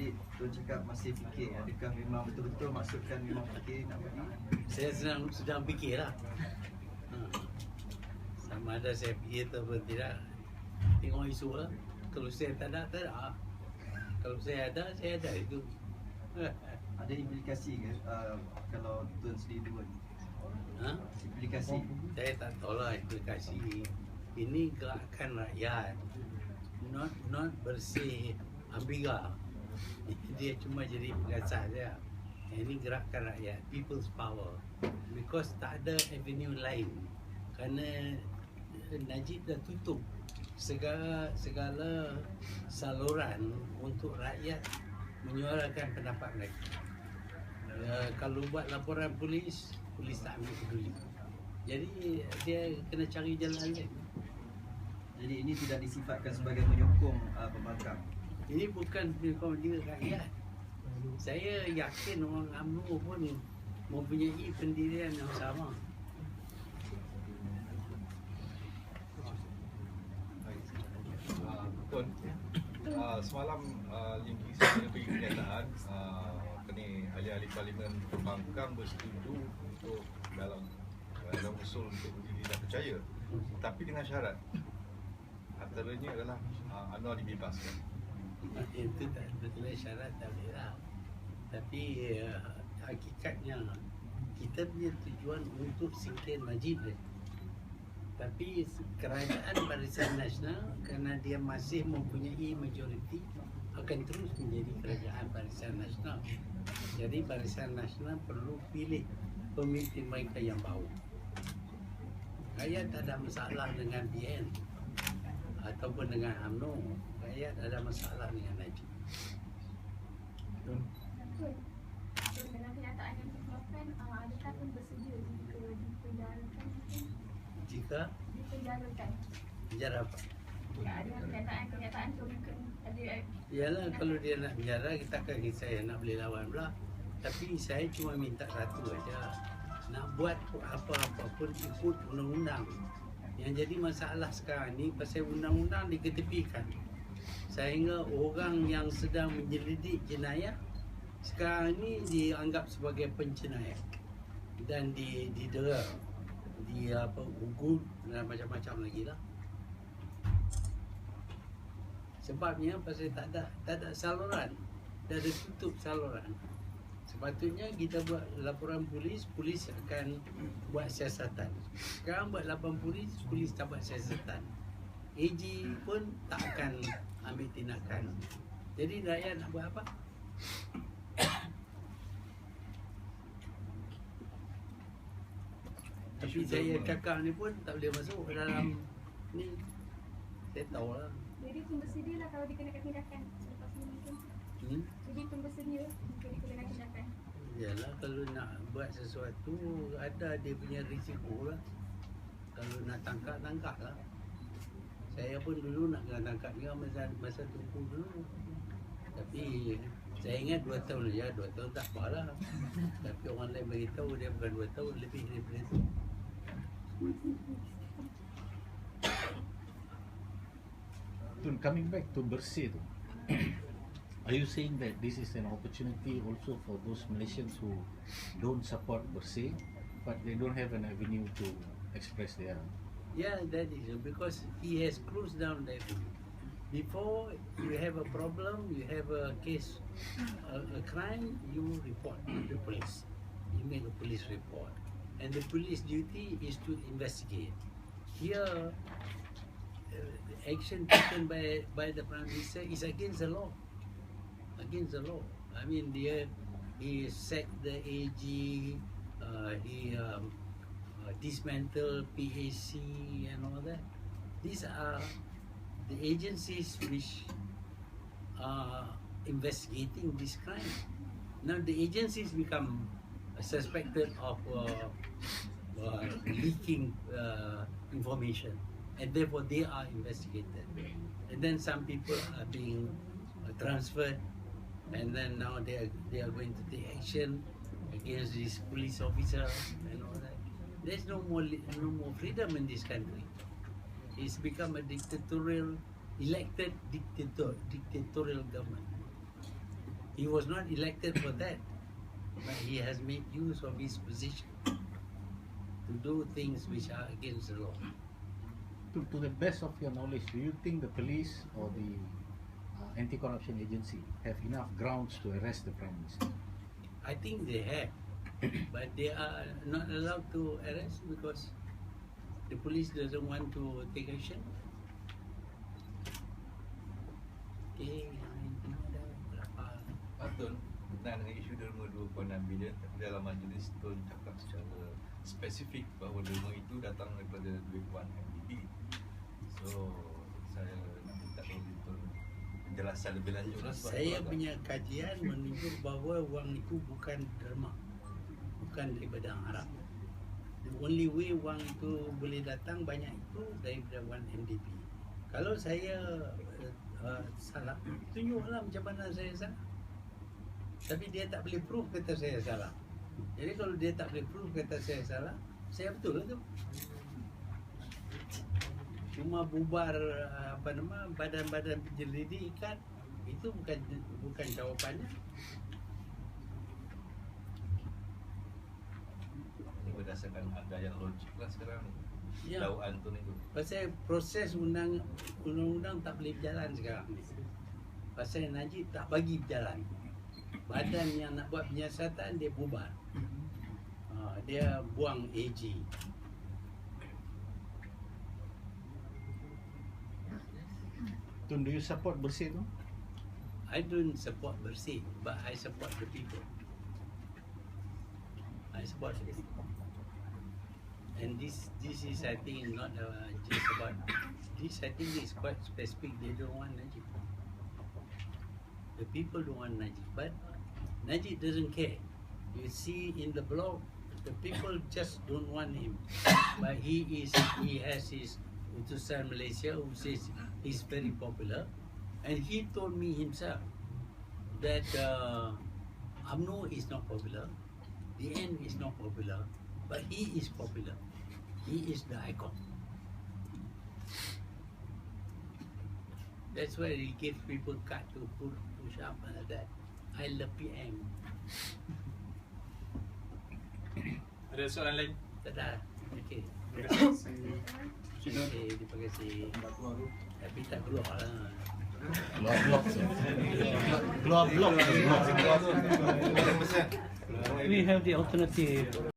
tadi Tun cakap masih fikir, adakah memang betul-betul maksudkan memang fikir nak bagi? Saya sedang fikirlah. Sama ada saya fikir atau tidak, tengok isu lah. Kalau saya tak ada, tak ada. Kalau saya ada itu. Ada implikasi ke kalau Tun sendiri buat? Implikasi? Saya tak tahu lah implikasi. Ini gerakan rakyat, not bersih Amiga. Dia cuma jadi pengasas saja. Ini gerakan rakyat, people's power. Because tak ada avenue lain. Kerana Najib dah tutup segala saluran untuk rakyat menyuarakan pendapat mereka. Kalau buat laporan polis tak ambil peduli. Jadi dia kena cari jalan lain. Jadi ini tidak disifatkan sebagai menyokong pembangkang. Ini bukan menyokong diri rakyat. Saya yakin orang UMNO pun mempunyai pendirian yang sama. Tun, semalam Limki sudah beri kenyataan ahli-ahli parlimen pembangkang bersetuju untuk dalam usul untuk uji tidak percaya, tapi dengan syarat antaranya adalah Anwar dibebaskan. Itu tak betul syarat tak boleh lah. Tapi hakikatnya kita punya tujuan untuk singkir Najib. Tapi kerajaan Barisan Nasional kerana dia masih mempunyai majoriti akan terus menjadi kerajaan Barisan Nasional. Jadi Barisan Nasional perlu pilih pemimpin mereka yang baru. Rakyat tak ada masalah dengan BN ataupun dengan UMNO. Rakyat ada masalah dengan Najib. Dengan kenyataan yang dikeluarkan, adakah Tun bersedia jika dipenjarakan? Jika Dipenjarakan? penjara apa? Ada kenyataan tu mungkin ada. Yalah, kalau dia nak penjara, kita akan saya nak boleh lawan pula. Tapi saya cuma minta satu aja. Nak buat apa-apa pun ikut undang-undang. Yang jadi masalah sekarang ni pasal undang-undang diketepikan. Sehingga orang yang sedang menyelidik jenayah sekarang ni dianggap sebagai penjenayah dan didera, ugut dan macam-macam lagi lah. Sebabnya pasal tak ada saluran, dah ada tutup saluran. Sepatutnya kita buat laporan polis akan buat siasatan. Sekarang buat laporan polis tak buat siasatan. AG pun tak akan ambil tindakan. Jadi rakyat nak buat apa? Tapi saya cakap ni pun tak boleh masuk dalam ni. Saya tahu lah. Jadi Tun bersedia lah kalau dikenakan tindakan selepas ini mungkin. Jadi Tun bersedia jika dikenakan tindakan. Yalah, kalau nak buat sesuatu ada dia punya risiko lah. Kalau nak tangkap lah. Saya pun dulu nak kena tangkap juga masa Tunku dulu. Tapi saya ingat 2 tahun saja, 2 tahun tak apa lah. Tapi orang lain beritahu dia bukan 2 tahun, lebih daripada itu. Tun, coming back to Bersih tu, are you saying that this is an opportunity also for those Malaysians who don't support Bersih but they don't have an avenue to express their... Yeah, that is because he has closed down that. Before you have a problem, you have a case, a crime, you report to the police. You make a police report, and the police duty is to investigate. Here, action taken by the Prime Minister is against the law. Against the law. I mean, he sacked the AG. He dismantled PAC and all that. These are the agencies which are investigating this crime. Now the agencies become suspected of leaking information, and therefore they are investigated. And then some people are being transferred, and then now they are going to take action against this police officer and all that. There's no more freedom in this country. It's become a elected dictatorial government. He was not elected for that, but he has made use of his position to do things which are against the law. To the best of your knowledge, do you think the police or the anti-corruption agency have enough grounds to arrest the Prime Minister? I think they have, but they are not allowed to arrest because the police doesn't want to take action. Okay, berapa? Tun, berkenaan dengan isu derma 2.6 bilion, tapi dalam majlis Tun cakap secara spesifik bahawa derma itu datang daripada duit Wan MDB. So, saya nak minta Tun penjelasan lebih lanjut. Saya punya kajian menunjuk bahawa wang itu bukan derma, bukan daripada Arab. The only way wang itu boleh datang banyak itu daripada Wan MDB. Kalau saya salah, tunjuklah macam mana saya salah. Tapi dia tak boleh proof kata saya salah. Jadi kalau dia tak boleh proof kata saya salah, saya betul lah tu. Cuma bubar badan-badan penyelidikan itu bukan jawapannya. Ini berdasarkan ada yang logik lah sekarang. Ya. Dakwaan Tun itu. Pasal proses undang-undang tak boleh berjalan sekarang ni. Pasal Najib tak bagi berjalan. Badan yang nak buat penyiasatan dia bubar. Dia buang AG. Tun, do you support Bersih tu? I don't support Bersih, but I support the people. I support the people. And this is I think not just about this. I think is quite specific. They don't want Najib. The people don't want Najib, but Najib doesn't care. You see in the blog, the people just don't want him. But he has his Utusan Malaysia who says he's very popular, and he told me himself that UMNO is not popular, the end is not popular, but he is popular. He is the icon. That's why he gives people cut to push up like that. I love PM. Ada soalan lain? Tak ada. Okay. Terima kasih. Okay, terima kasih. Tapi tak keluar lah. Keluar blok. Keluar Tun. We have the alternative